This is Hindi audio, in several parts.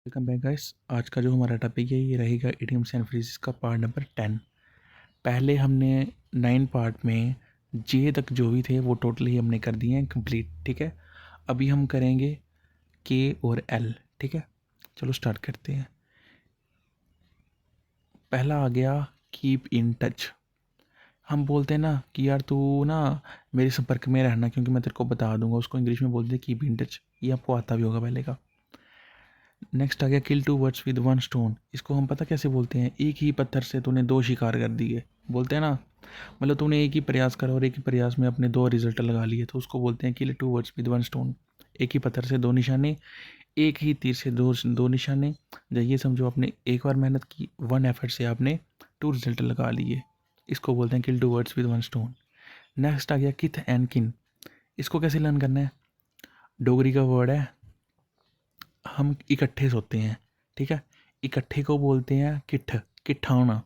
Welcome back guys. आज का जो हमारा टॉपिक है ये रहेगा इडियम्स एंड फ्रेजेस का पार्ट नंबर 10। पहले हमने 9 पार्ट में जे तक जो भी थे वो टोटली हमने कर दिए हैं कंप्लीट। ठीक है, अभी हम करेंगे के और एल। ठीक है, चलो स्टार्ट करते हैं। पहला आ गया कीप इन टच। हम बोलते हैं ना कि यार तू ना मेरे संपर्क में रहना क्योंकि मैं तेरे को बता दूंगा, उसको इंग्लिश में बोलते हैं कीप इन टच। ये आपको आता भी होगा पहले का। नेक्स्ट आ गया kill two birds with one stone. इसको हम पता कैसे बोलते हैं, एक ही पत्थर से तूने दो शिकार कर दिए। बोलते हैं ना, मतलब तूने एक ही प्रयास करा और एक ही प्रयास में अपने दो रिजल्ट लगा लिए, तो उसको बोलते हैं kill two birds with one stone. एक ही पत्थर से दो निशाने, एक ही तीर से दो दो निशाने। जब ये समझो आपने एक बार मेहनत की, वन एफर्ट से आपने टू रिजल्ट लगा लिए, इसको बोलते हैं kill two birds with one stone. Next आ गया किथ एंड किन। इसको कैसे लर्न करना है, डोगरी का वर्ड है, हम इकट्ठे सोते हैं। ठीक है, इकट्ठे को बोलते हैं किट्ठ, किट्ठा होना।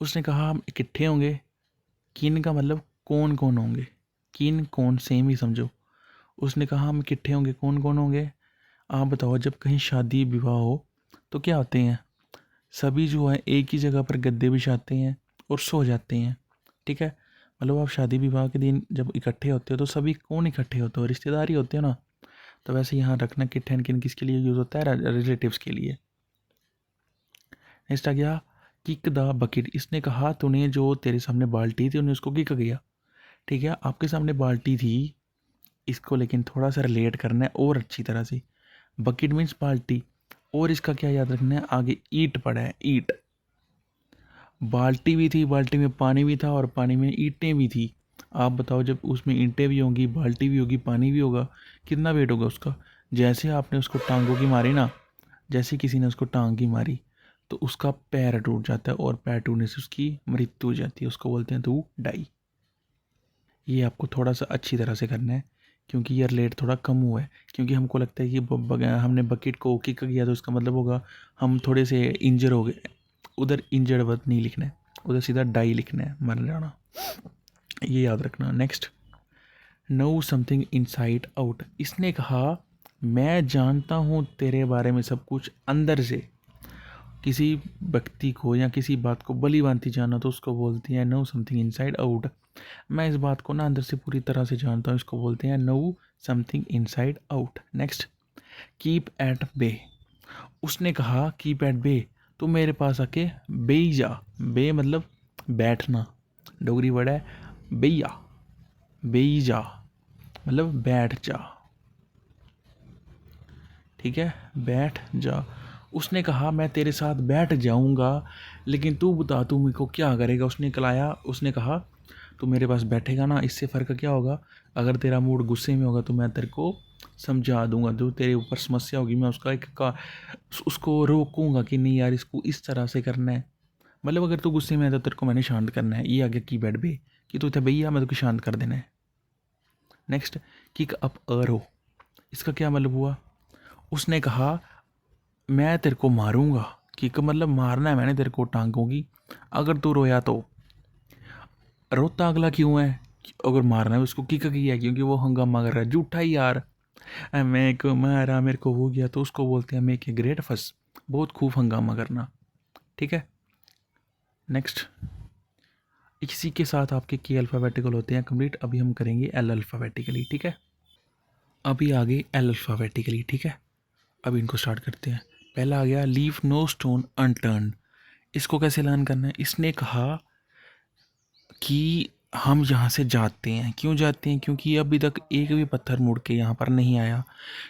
उसने कहा हम इकट्ठे होंगे, किन का मतलब कौन कौन होंगे, किन कौन सेम ही समझो। उसने कहा हम इकट्ठे होंगे, कौन कौन होंगे। आप बताओ, जब कहीं शादी विवाह हो तो क्या होते हैं, सभी जो है एक ही जगह पर गद्दे बिछाते हैं और सो जाते हैं। ठीक है, मतलब आप शादी विवाह के दिन जब इकट्ठे होते हो तो सभी कौन इकट्ठे होते हो, रिश्तेदार ही होते हो ना। तो वैसे यहाँ रखना किट एंड किन किसके लिए यूज़ होता है, रिलेटिव्स के लिए। नेक्स्ट आ गया किक द बकेट। इसने कहा तूने जो तेरे सामने बाल्टी थी उन्हें उसको किक किया। ठीक है, आपके सामने बाल्टी थी, इसको लेकिन थोड़ा सा रिलेट करना है और अच्छी तरह से। बकेट मीन्स बाल्टी, और इसका क्या याद रखना है, आगे ईट पड़ा है, ईट। बाल्टी भी थी, बाल्टी में पानी भी था और पानी में ईंटें भी थी। आप बताओ, जब उसमें ईंटें भी होंगी, बाल्टी भी होगी, पानी भी होगा, कितना वेट होगा उसका। जैसे आपने उसको टांगों की मारी ना, जैसे किसी ने उसको टांग की मारी तो उसका पैर टूट जाता है और पैर टूटने से उसकी मृत्यु हो जाती है, उसको बोलते हैं टू डाई। ये आपको थोड़ा सा अच्छी तरह से करना है क्योंकि ये रिलेट थोड़ा कम हुआ है, क्योंकि हमको लगता है कि हमने बकेट को किक किया तो उसका मतलब होगा हम थोड़े से इंजर हो गए। उधर इंजर्ड वर्ड नहीं लिखना है, उधर सीधा डाई लिखना है, मर जाना। ये याद रखना। Next, no something inside out. इसने कहा मैं जानता हूँ तेरे बारे में सब कुछ अंदर से। किसी व्यक्ति को या किसी बात को भली भांति जाना तो उसको बोलते हैं नो समथिंग इनसाइड आउट। मैं इस बात को ना अंदर से पूरी तरह से जानता हूँ, इसको बोलते हैं know something inside out. Next, keep at bay. उसने कहा कीप एट बे, तो मेरे पास आके बेई जा। बे मतलब बैठना, डोगरी वर्ड है बेया, बेई जा मतलब बैठ जा। ठीक है, बैठ जा। उसने कहा मैं तेरे साथ बैठ जाऊंगा, लेकिन तू बता तू मेरे को क्या करेगा। उसने कलाया, उसने कहा तू मेरे पास बैठेगा ना, इससे फ़र्क क्या होगा, अगर तेरा मूड गुस्से में होगा तो मैं तेरे को समझा दूंगा, जो तेरे ऊपर समस्या होगी मैं उसका एक का उसको रोकूंगा कि नहीं यार इसको इस तरह से करना है। मतलब अगर तू गुस्से में है तो तेरे को मैंने शांत करना है। ये आ गया की बैठ बे, कि तू थे भैया मैं तो शांत कर देना है। नेक्स्ट, किक अप अरो। इसका क्या मतलब हुआ, उसने कहा मैं तेरे को मारूंगा। किक मतलब मारना है मैंने तेरे को टांगों की, अगर तू रोया तो। रोता अगला क्यों है, अगर मारना है उसको किक किया क्योंकि वो हंगामा कर रहा है, झूठा ही यार। मैं को मारा मेरे को हो गया, तो उसको बोलते हैं मेक ए ग्रेट फस, बहुत खूब हंगामा करना। ठीक है, नेक्स्ट, इसी के साथ आपके के अल्फ़ाबेटिकल होते हैं कंप्लीट। अभी हम करेंगे एल अल्फ़ाबेटिकली। ठीक है, अभी आगे एल अल्फ़ाबेटिकली। ठीक है, अब इनको स्टार्ट करते हैं। पहला आ गया लीव नो स्टोन अनटर्न। इसको कैसे लर्न करना है, इसने कहा कि हम यहाँ से जाते हैं, क्यों जाते हैं, क्योंकि अभी तक एक भी पत्थर मुड़ के यहाँ पर नहीं आया,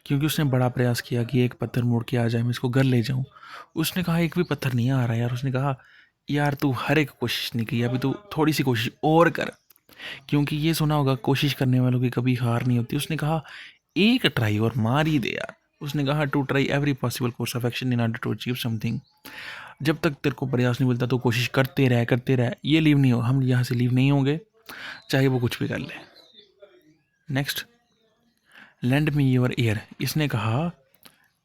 क्योंकि उसने बड़ा प्रयास किया कि एक पत्थर मुड़ के आ जाए मैं इसको घर ले जाऊँ। उसने कहा एक भी पत्थर नहीं आ रहा यार। उसने कहा यार तू हर एक कोशिश नहीं की, अभी तू थोड़ी सी कोशिश और कर, क्योंकि ये सुना होगा कोशिश करने वालों की कभी हार नहीं होती। उसने कहा एक ट्राई और मार ही दे यार। उसने कहा to try every possible course of action in order to achieve something. जब तक तेरे को प्रयास नहीं मिलता तो कोशिश करते रह करते रह, ये लीव नहीं हो, हम यहाँ से लीव नहीं होंगे चाहे वो कुछ भी कर ले। Next, land me your year. इसने कहा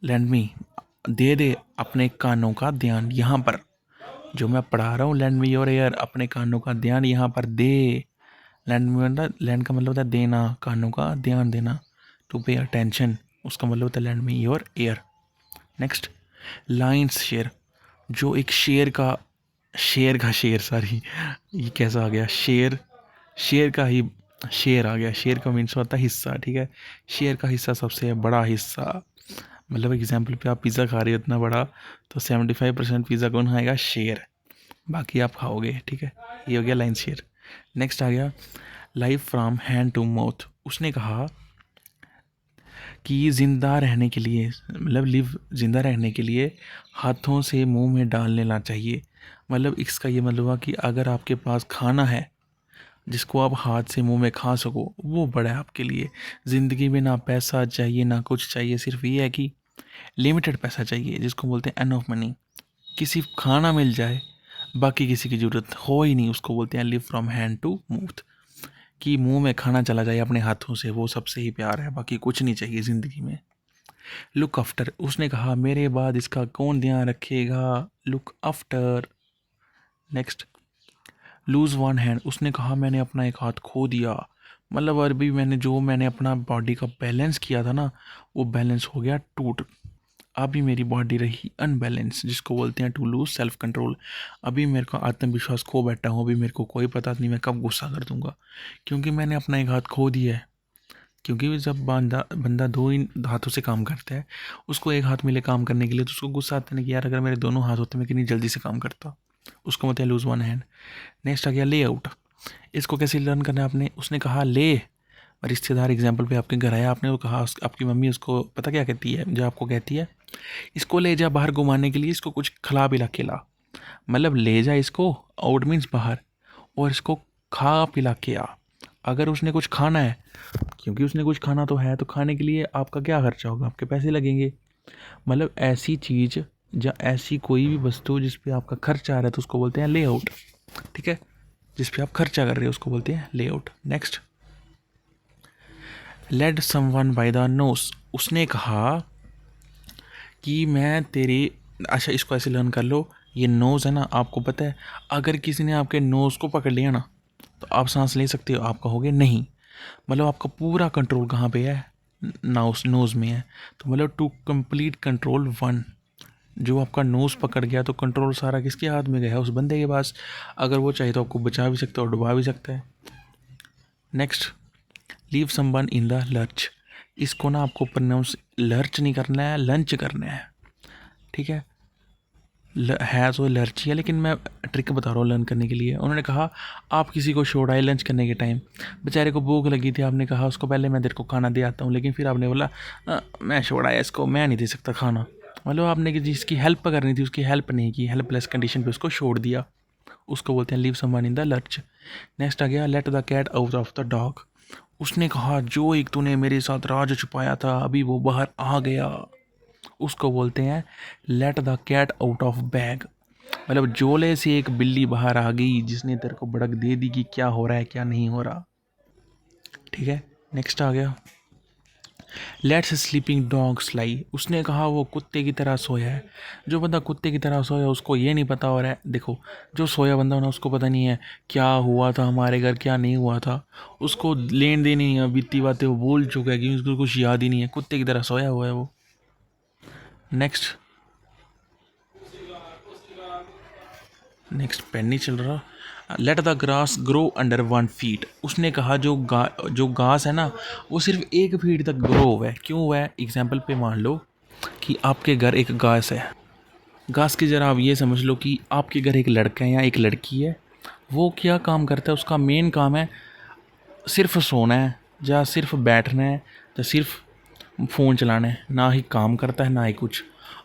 लैंड मी, दे दे अपने कानों का ध्यान यहाँ पर, जो मैं पढ़ा रहा हूँ लैंड मी योर ईयर, अपने कानों का ध्यान यहाँ पर दे। लैंड में मतलब लैंड का मतलब होता है देना, कानों का ध्यान देना, टू पे अटेंशन, उसका मतलब होता है land me your year. Next Lions share, जो एक शेर का शेर सॉरी, ये कैसा आ गया, शेर का ही शेर आ गया। शेर का मीन्स होता है हिस्सा, ठीक है। शेर का हिस्सा सबसे बड़ा हिस्सा, मतलब एग्जाम्पल पे आप पिज़्ज़ा खा रहे हो इतना बड़ा, तो 75% पिज़्ज़ा कौन खाएगा? शेर, बाकी आप खाओगे, ठीक है। ये हो गया लाइन शेयर। नेक्स्ट आ गया life from hand to mouth. उसने कहा कि ज़िंदा रहने के लिए, मतलब ज़िंदा रहने के लिए हाथों से मुंह में डाल लेना चाहिए। मतलब इसका ये मतलब हुआ कि अगर आपके पास खाना है जिसको आप हाथ से मुंह में खा सको, वो बड़ा है आपके लिए। ज़िंदगी में ना पैसा चाहिए ना कुछ चाहिए, सिर्फ ये है कि लिमिटेड पैसा चाहिए, जिसको बोलते हैं एनफ मनी। किसी खाना मिल जाए, बाकी किसी की ज़रूरत हो ही नहीं, उसको बोलते हैं live from hand to mouth. कि मुंह में खाना चला जाए अपने हाथों से, वो सबसे ही प्यार है, बाकी कुछ नहीं चाहिए ज़िंदगी में। लुक आफ्टर, उसने कहा मेरे बाद इसका कौन ध्यान रखेगा? Look after. Next lose one hand, उसने कहा मैंने अपना एक हाथ खो दिया। मतलब अभी मैंने अपना बॉडी का बैलेंस किया था ना, वो बैलेंस हो गया टूट। अभी मेरी बॉडी रही अनबैलेंस, जिसको बोलते हैं टू लूज सेल्फ कंट्रोल। अभी मेरे को आत्मविश्वास खो बैठा हूँ, अभी मेरे को कोई पता नहीं मैं कब गुस्सा कर दूंगा, क्योंकि मैंने अपना एक हाथ खो दिया है। क्योंकि जब बंदा दो ही हाथों से काम करता है, उसको एक हाथ मिले काम करने के लिए, तो उसको गुस्सा आता है कि यार अगर मेरे दोनों हाथ होते मैं कितनी जल्दी से काम करता। उसको मतलब लूज़ वन हैंड। नेक्स्ट आ गया ले आउट। इसको कैसे लर्न करना है आपने? उसने कहा ले, रिश्तेदार एग्जाम्पल पे आपके घर आया, आपने वो कहा, आपकी मम्मी उसको पता क्या कहती है? जो आपको कहती है इसको ले जा बाहर घुमाने के लिए, इसको कुछ खिला पिला के ला। मतलब ले जा इसको, आउट मीन्स बाहर, और इसको खा पिला के आ। अगर उसने कुछ खाना है, क्योंकि उसने कुछ खाना तो है, तो खाने के लिए आपका क्या खर्चा होगा? आपके पैसे लगेंगे। मतलब ऐसी चीज़ या ऐसी कोई भी वस्तु जिस पे आपका खर्चा आ रहा है, तो उसको बोलते हैं ले आउट, ठीक है। जिस पे आप खर्चा कर रहे हो उसको बोलते हैं lay out. Next led someone by the nose. उसने कहा कि मैं तेरे, अच्छा इसको ऐसे लर्न कर लो, ये नोज़ है ना, आपको पता है अगर किसी ने आपके नोज़ को पकड़ लिया ना, तो आप सांस ले सकते हो, आप कहोगे नहीं। मतलब आपका पूरा कंट्रोल कहाँ पे है? नोज़ में है। तो मतलब टू कंप्लीट कंट्रोल वन, जो आपका नोज़ पकड़ गया तो कंट्रोल सारा किसके हाथ में गया है? उस बंदे के पास। अगर वो चाहे तो आपको बचा भी सकता है और डुबा भी सकता है। Next leave someone in the lurch. इसको ना आपको प्रोनाउंस लर्च नहीं करना है, लंच करना है, ठीक है। है तो लर्ची है, लेकिन मैं ट्रिक बता रहा हूँ लर्न करने के लिए। उन्होंने कहा आप किसी को छोड़ाए लंच करने के टाइम, बेचारे को भूख लगी थी, आपने कहा उसको पहले मैं तेरे को खाना दे आता हूँ, लेकिन फिर आपने बोला मैं छोड़ाया इसको, मैं नहीं दे सकता खाना। मतलब आपने जिसकी हेल्प करनी थी उसकी हेल्प नहीं की, हेल्पलेस कंडीशन पे उसको छोड़ दिया। उसको बोलते हैं leave someone in the lurch. Next आ गया let the cat out of the dog. उसने कहा जो एक तूने मेरे साथ राज छुपाया था अभी वो बाहर आ गया, उसको बोलते हैं let the cat out of bag. मतलब जोले से एक बिल्ली बाहर आ गई जिसने तेरे को भड़क दे दी कि क्या हो रहा है क्या नहीं हो रहा, ठीक है। नेक्स्ट आ गया लेट्स स्लीपिंग डॉग स्लाई। उसने कहा वो कुत्ते की तरह सोया है। जो बंदा कुत्ते की तरह सोया उसको ये नहीं पता हो रहा है, देखो जो सोया बंदा हो ना उसको पता नहीं है क्या हुआ था हमारे घर क्या नहीं हुआ था, उसको लेन देन नहीं है, बीती बातें वो भूल चुका है कि उसको कुछ याद ही नहीं है, कुत्ते की तरह सोया हुआ है वो। नेक्स्ट पेन नहीं चल रहा। Let the grass grow under 1 feet. उसने कहा जो घास है ना वो सिर्फ 1 फीट तक ग्रो हुआ है। क्यों हुआ है? एग्जाम्पल पे मान लो कि आपके घर एक घास है, घास की जरा आप ये समझ लो कि आपके घर एक लड़का है या एक लड़की है। वो क्या काम करता है? उसका मेन काम है सिर्फ सोना है, या सिर्फ बैठना है, या सिर्फ फ़ोन चलाना है, ना ही काम करता है ना ही कुछ।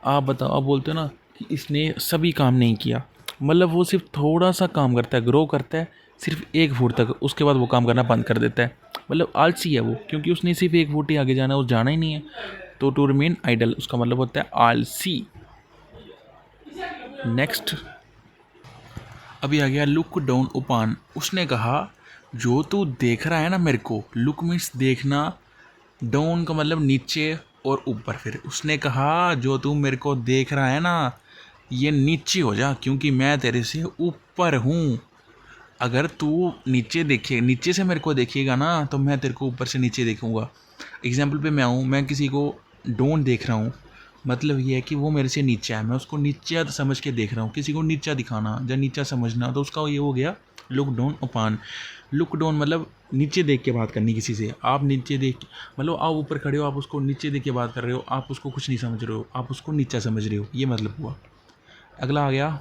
आप बताओ, आप बोलते हो ना कि इसने सभी काम नहीं किया, मतलब वो सिर्फ थोड़ा सा काम करता है, ग्रो करता है सिर्फ 1 फुट तक, उसके बाद वो काम करना बंद कर देता है। मतलब आलसी है वो, क्योंकि उसने सिर्फ 1 फुट ही आगे जाना है, वो जाना ही नहीं है। तो टू रिमेन आइडल उसका मतलब होता है आलसी। नेक्स्ट अभी आ गया लुक डाउन उपान। उसने कहा जो तू देख रहा है ना मेरे को, लुक मीन्स देखना, डाउन का मतलब नीचे और ऊपर। फिर उसने कहा जो तू मेरे को देख रहा है ना ये नीचे हो जा, क्योंकि मैं तेरे से ऊपर हूँ। अगर तू नीचे से मेरे को देखेगा ना तो मैं तेरे को ऊपर से नीचे देखूँगा। एग्जाम्पल पे मैं हूँ, मैं किसी को डाउन देख रहा हूँ, मतलब ये है कि वो मेरे से नीचा है, मैं उसको नीचा समझ के देख रहा हूँ। किसी को नीचा दिखाना या नीचा समझना, तो उसका ये हो गया लुक डाउन अपान। लुक डाउन मतलब नीचे देख के बात करनी किसी से। आप नीचे देख, मतलब आप ऊपर खड़े हो, आप उसको नीचे देख के बात कर रहे हो, आप उसको कुछ नहीं समझ रहे हो, आप उसको नीचा समझ रहे हो, ये मतलब हुआ। अगला आ गया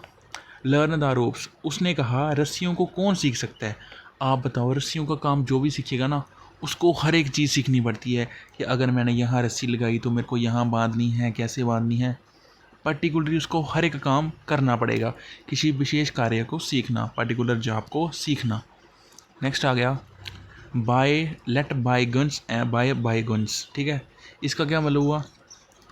लर्न द रोप्स। उसने कहा रस्सियों को कौन सीख सकता है। आप बताओ, रस्सियों का काम जो भी सीखेगा ना, उसको हर एक चीज़ सीखनी पड़ती है कि अगर मैंने यहाँ रस्सी लगाई तो मेरे को यहाँ बांधनी है, कैसे बांधनी है। पर्टिकुलरली उसको हर एक काम करना पड़ेगा, किसी विशेष कार्य को सीखना, पर्टिकुलर जॉब को सीखना। नेक्स्ट आ गया by let bygones bygones. ठीक है, इसका क्या मतलब हुआ।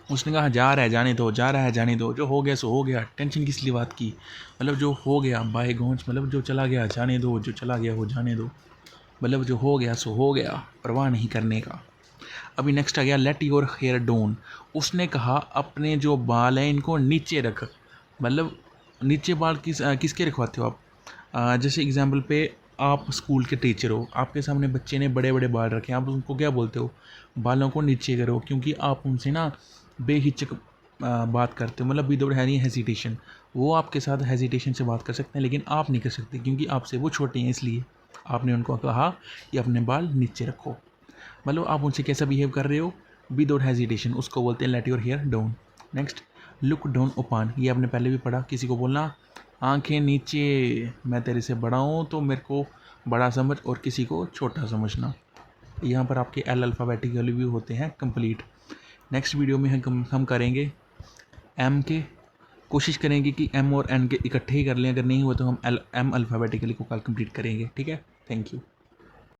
उसने कहा जा रहा है जाने दो, जा रहा है जाने दो, जो हो गया सो हो गया, टेंशन किस लिए बात की। मतलब जो हो गया, बाय गॉन्स मतलब जो चला गया जाने दो, जो चला गया वो जाने दो, मतलब जो हो गया सो हो गया, परवाह नहीं करने का। अभी नेक्स्ट आ गया लेट योर हेयर डाउन। उसने कहा अपने जो बाल हैं इनको नीचे रख। मतलब नीचे बाल किसके रखवाते हो आप। जैसे एग्जांपल पे आप स्कूल के टीचर हो, आपके सामने बच्चे ने बड़े बड़े बाल रखे हैं, आप उनको क्या बोलते हो, बालों को नीचे करो, क्योंकि आप उनसे ना बेहिचक बात करते हो, मतलब विदाउट एनी हेजिटेशन। वो आपके साथ हेजिटेशन से बात कर सकते हैं, लेकिन आप नहीं कर सकते क्योंकि आपसे वो छोटे हैं, इसलिए आपने उनको कहा कि अपने बाल नीचे रखो। मतलब आप उनसे कैसा बिहेव कर रहे हो, विदाउट हेजिटेशन, उसको बोलते हैं let your hair down. Next look down upon, ये आपने पहले भी पढ़ा। किसी को बोलना आंखें नीचे, मैं तेरे से बड़ा हूँ तो मेरे को बड़ा समझ, और किसी को छोटा समझना। यहाँ पर आपके एल अल्फ़ाबेटिकली भी होते हैं कंप्लीट। नेक्स्ट वीडियो में हम करेंगे एम के, कोशिश करेंगे कि एम और एन के इकट्ठे ही कर लें, अगर नहीं हुआ तो हम एम अल्फ़ाबेटिकली को कल कंप्लीट करेंगे। ठीक है, थैंक यू।